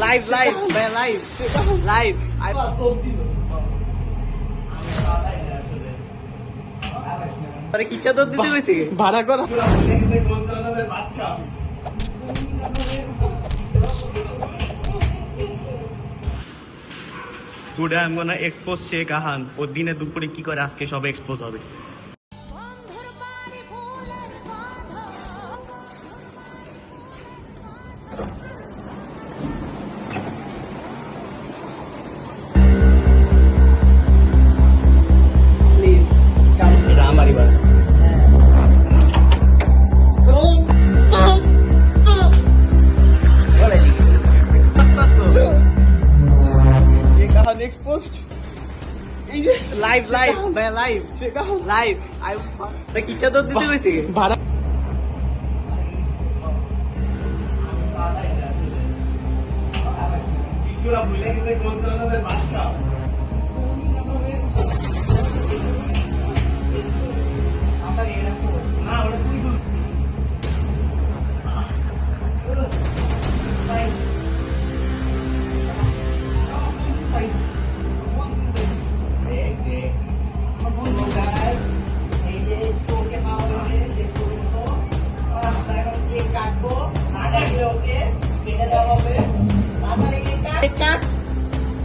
Live live live live আরে কিচ্ছা তো দিতে কইছি ভাড়া করা Today I'm gonna expose Sheikh Ahan. ও দিনে দুপুরে কি করে আজকে সব এক্সপোজ হবে। Please come. এটা আমারই বাসা। বলে লিখে Sheikh Ahan exposed. Live live live live কিচ্ছা তো দিতে কইছি ভাড়া ভুলে গেছে বাচ্চা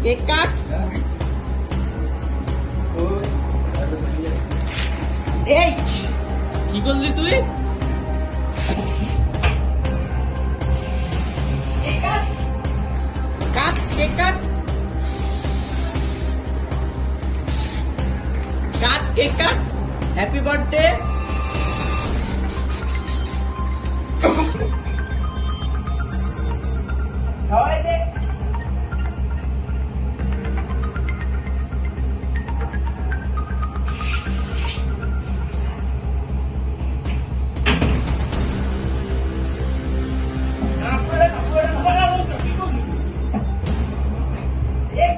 কেক কাট এই কি করলি তুই কাট কেক কাট কাট কেক কাট হ্যাপি বার্থডে সবাই দেখ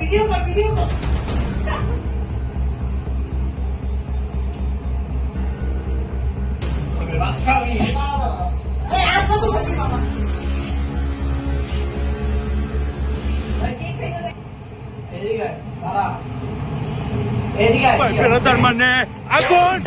वीडियो कर মানে আগুন